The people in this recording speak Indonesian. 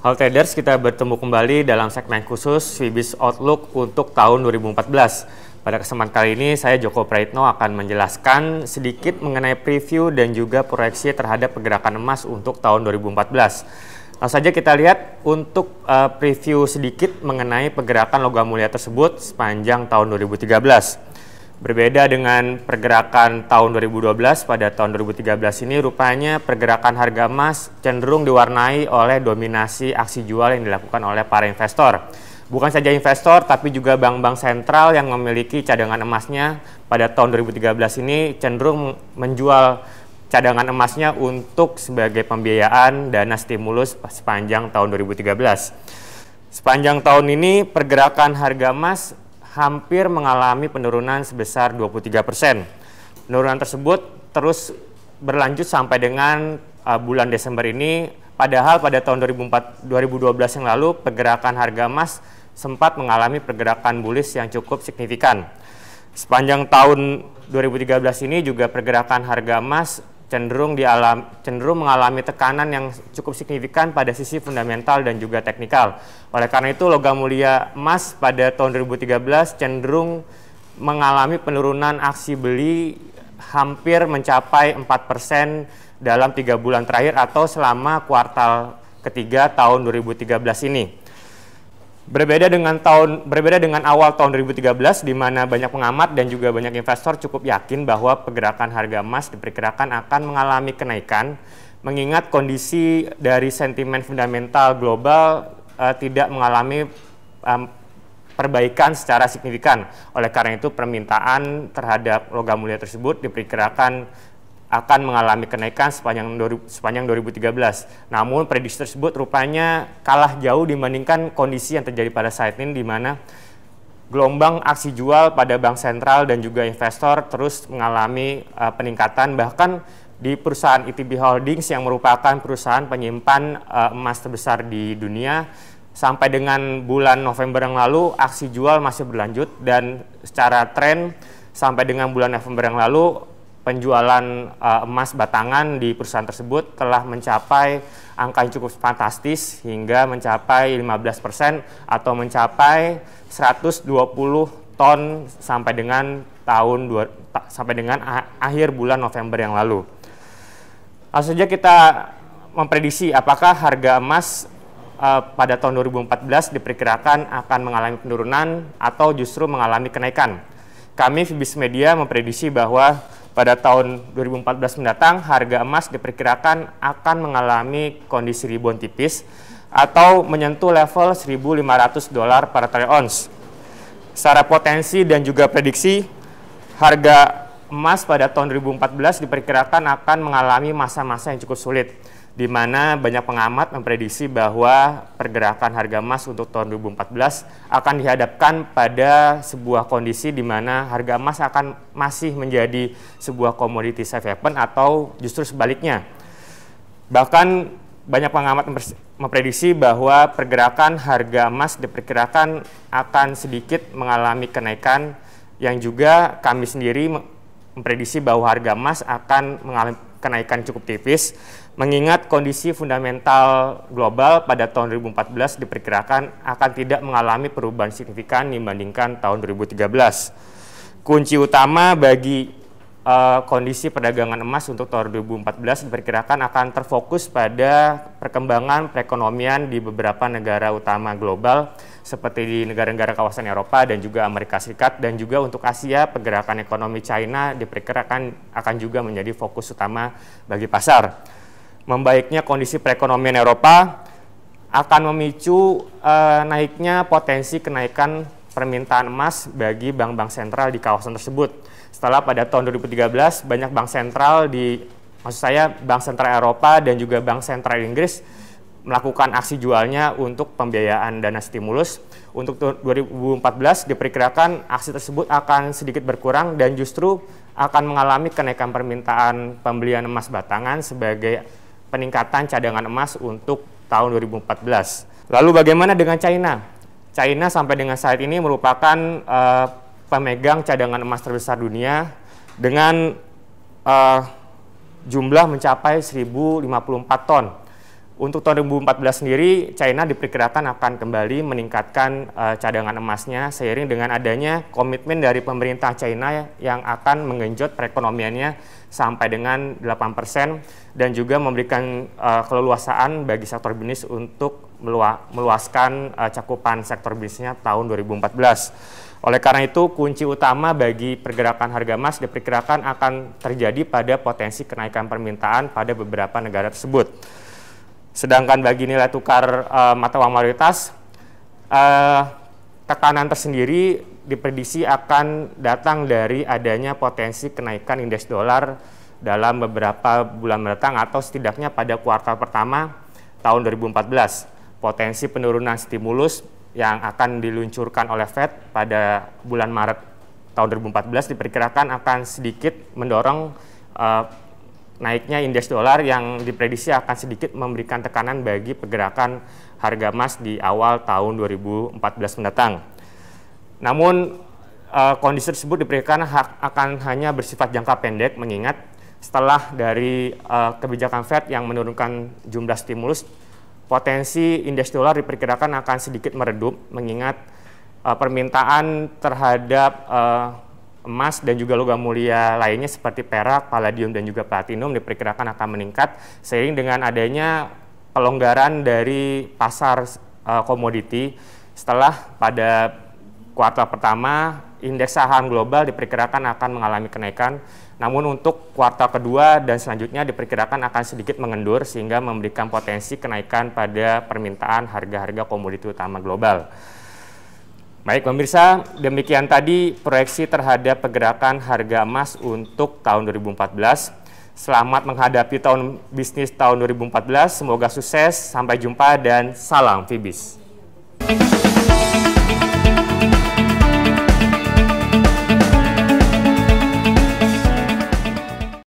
Halo traders, kita bertemu kembali dalam segmen khusus Swibis Outlook untuk tahun 2014. Pada kesempatan kali ini, saya Joko Praitno akan menjelaskan sedikit mengenai preview dan juga proyeksi terhadap pergerakan emas untuk tahun 2014. Langsung saja kita lihat untuk preview sedikit mengenai pergerakan logam mulia tersebut sepanjang tahun 2013. Berbeda dengan pergerakan tahun 2012, pada tahun 2013 ini rupanya pergerakan harga emas cenderung diwarnai oleh dominasi aksi jual yang dilakukan oleh para investor. Bukan saja investor, tapi juga bank-bank sentral yang memiliki cadangan emasnya pada tahun 2013 ini cenderung menjual cadangan emasnya untuk sebagai pembiayaan dana stimulus sepanjang tahun 2013. Sepanjang tahun ini pergerakan harga emas hampir mengalami penurunan sebesar 23%. Penurunan tersebut terus berlanjut sampai dengan bulan Desember ini, padahal pada tahun 2012 yang lalu pergerakan harga emas sempat mengalami pergerakan bullish yang cukup signifikan. Sepanjang tahun 2013 ini juga pergerakan harga emas cenderung mengalami tekanan yang cukup signifikan pada sisi fundamental dan juga teknikal. Oleh karena itu, logam mulia emas pada tahun 2013 cenderung mengalami penurunan aksi beli hampir mencapai 4% dalam 3 bulan terakhir atau selama kuartal ketiga tahun 2013 ini. Berbeda dengan awal tahun 2013, di mana banyak pengamat dan juga banyak investor cukup yakin bahwa pergerakan harga emas diperkirakan akan mengalami kenaikan, mengingat kondisi dari sentimen fundamental global tidak mengalami perbaikan secara signifikan. Oleh karena itu, permintaan terhadap logam mulia tersebut diperkirakan akan mengalami kenaikan sepanjang 2013. Namun prediksi tersebut rupanya kalah jauh dibandingkan kondisi yang terjadi pada saat ini, di mana gelombang aksi jual pada bank sentral dan juga investor terus mengalami peningkatan. Bahkan di perusahaan ETB Holdings yang merupakan perusahaan penyimpan emas terbesar di dunia, sampai dengan bulan November yang lalu aksi jual masih berlanjut, dan secara tren sampai dengan bulan November yang lalu penjualan emas batangan di perusahaan tersebut telah mencapai angka yang cukup fantastis hingga mencapai 15% atau mencapai 120 ton sampai dengan akhir bulan November yang lalu. Langsung saja kita memprediksi apakah harga emas pada tahun 2014 diperkirakan akan mengalami penurunan atau justru mengalami kenaikan. Kami Swibis Media memprediksi bahwa pada tahun 2014 mendatang, harga emas diperkirakan akan mengalami kondisi rebound tipis atau menyentuh level $1.500 per troy ounce. Secara potensi dan juga prediksi, harga emas pada tahun 2014 diperkirakan akan mengalami masa-masa yang cukup sulit, di mana banyak pengamat memprediksi bahwa pergerakan harga emas untuk tahun 2014 akan dihadapkan pada sebuah kondisi di mana harga emas akan masih menjadi sebuah commodity safe haven atau justru sebaliknya. Bahkan banyak pengamat memprediksi bahwa pergerakan harga emas diperkirakan akan sedikit mengalami kenaikan, yang juga kami sendiri memprediksi bahwa harga emas akan mengalami kenaikan cukup tipis, mengingat kondisi fundamental global pada tahun 2014 diperkirakan akan tidak mengalami perubahan signifikan dibandingkan tahun 2013. Kunci utama bagi kondisi perdagangan emas untuk tahun 2014 diperkirakan akan terfokus pada perkembangan perekonomian di beberapa negara utama global seperti di negara-negara kawasan Eropa dan juga Amerika Serikat, dan juga untuk Asia pergerakan ekonomi China diperkirakan akan juga menjadi fokus utama bagi pasar. Membaiknya kondisi perekonomian Eropa akan memicu naiknya potensi kenaikan permintaan emas bagi bank-bank sentral di kawasan tersebut. Setelah pada tahun 2013 banyak bank sentral bank sentral Eropa dan juga bank sentral Inggris melakukan aksi jualnya untuk pembiayaan dana stimulus. Untuk 2014 diperkirakan aksi tersebut akan sedikit berkurang dan justru akan mengalami kenaikan permintaan pembelian emas batangan sebagai peningkatan cadangan emas untuk tahun 2014. Lalu bagaimana dengan China? China sampai dengan saat ini merupakan pemegang cadangan emas terbesar dunia dengan jumlah mencapai 1054 ton. Untuk tahun 2014 sendiri, China diperkirakan akan kembali meningkatkan cadangan emasnya seiring dengan adanya komitmen dari pemerintah China yang akan menggenjot perekonomiannya sampai dengan 8% dan juga memberikan keleluasaan bagi sektor bisnis untuk meluaskan cakupan sektor bisnisnya tahun 2014. Oleh karena itu, kunci utama bagi pergerakan harga emas diperkirakan akan terjadi pada potensi kenaikan permintaan pada beberapa negara tersebut. Sedangkan bagi nilai tukar mata uang mayoritas, tekanan tersendiri diprediksi akan datang dari adanya potensi kenaikan indeks dolar dalam beberapa bulan mendatang atau setidaknya pada kuartal pertama tahun 2014. Potensi penurunan stimulus yang akan diluncurkan oleh Fed pada bulan Maret tahun 2014 diperkirakan akan sedikit mendorong naiknya indeks dolar yang diprediksi akan sedikit memberikan tekanan bagi pergerakan harga emas di awal tahun 2014 mendatang. Namun kondisi tersebut diperkirakan akan hanya bersifat jangka pendek mengingat setelah dari kebijakan Fed yang menurunkan jumlah stimulus, potensi indeks dolar diperkirakan akan sedikit meredup mengingat permintaan terhadap emas dan juga logam mulia lainnya seperti perak, palladium, dan juga platinum diperkirakan akan meningkat seiring dengan adanya pelonggaran dari pasar komoditi setelah pada kuartal pertama indeks saham global diperkirakan akan mengalami kenaikan, namun untuk kuartal kedua dan selanjutnya diperkirakan akan sedikit mengendur sehingga memberikan potensi kenaikan pada permintaan harga-harga komoditi utama global. Baik pemirsa, demikian tadi proyeksi terhadap pergerakan harga emas untuk tahun 2014. Selamat menghadapi tahun bisnis tahun 2014, semoga sukses, sampai jumpa dan salam Fibis.